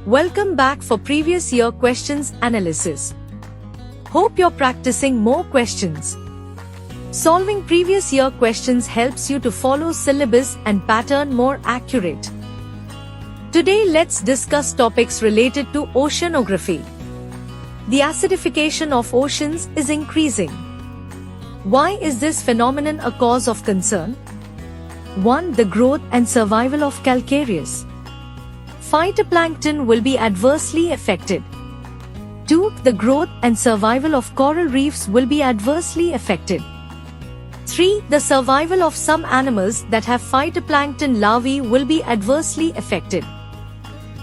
Welcome back for previous year questions analysis. Hope you're practicing more questions. Solving previous year questions helps you to follow syllabus and pattern more accurate. Today let's discuss topics related to oceanography. The acidification of oceans is increasing. Why is this phenomenon a cause of concern? 1. The growth and survival of calcareous phytoplankton will be adversely affected. 2. The growth and survival of coral reefs will be adversely affected. 3. The survival of some animals that have phytoplankton larvae will be adversely affected.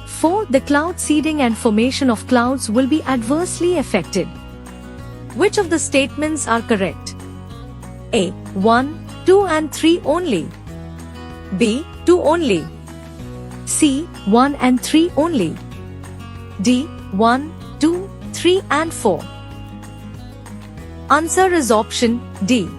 4. The cloud seeding and formation of clouds will be adversely affected. Which of the statements are correct? A. 1, 2 and 3 only. B. 2 only. C. 1 and 3 only. D. 1, 2, 3 and 4. Answer is option D.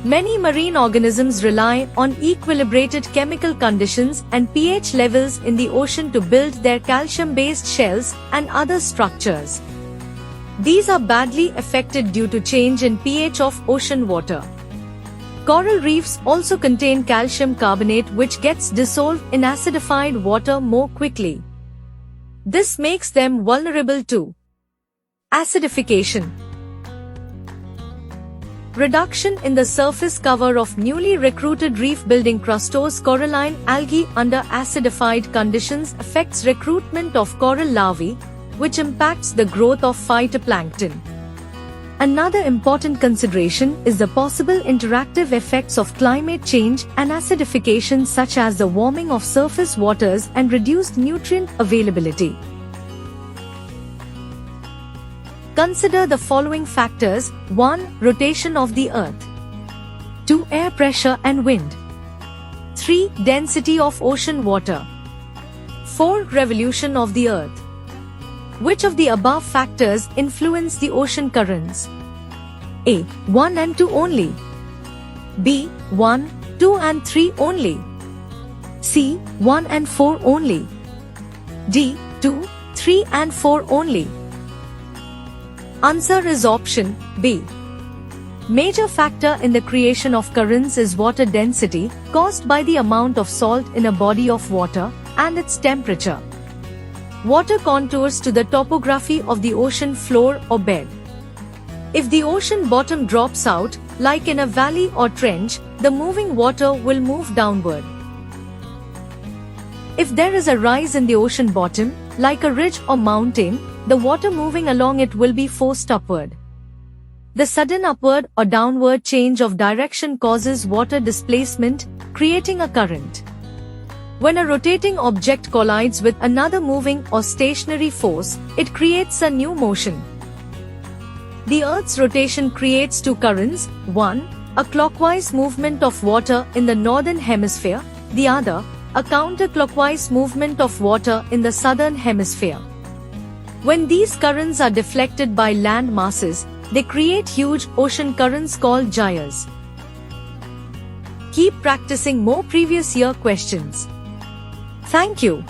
Many marine organisms rely on equilibrated chemical conditions and pH levels in the ocean to build their calcium-based shells and other structures. These are badly affected due to change in pH of ocean water. Coral reefs also contain calcium carbonate which gets dissolved in acidified water more quickly. This makes them vulnerable to acidification. Reduction in the surface cover of newly recruited reef-building crustose coralline algae under acidified conditions affects recruitment of coral larvae, which impacts the growth of phytoplankton. Another important consideration is the possible interactive effects of climate change and acidification, such as the warming of surface waters and reduced nutrient availability. Consider the following factors. 1. Rotation of the earth. 2. Air pressure and wind. 3. Density of ocean water. 4. Revolution of the earth. Which of the above factors influence the ocean currents? A. 1 and 2 only. B. 1, 2 and 3 only. C. 1 and 4 only. D. 2, 3 and 4 only. Answer is option B. Major factor in the creation of currents is water density, caused by the amount of salt in a body of water, and its temperature. Water contours to the topography of the ocean floor or bed. If the ocean bottom drops out, like in a valley or trench, the moving water will move downward. If there is a rise in the ocean bottom, like a ridge or mountain, the water moving along it will be forced upward. The sudden upward or downward change of direction causes water displacement, creating a current. When a rotating object collides with another moving or stationary force, it creates a new motion. The Earth's rotation creates two currents, one, a clockwise movement of water in the northern hemisphere, the other, a counterclockwise movement of water in the southern hemisphere. When these currents are deflected by land masses, they create huge ocean currents called gyres. Keep practicing more previous year questions. Thank you.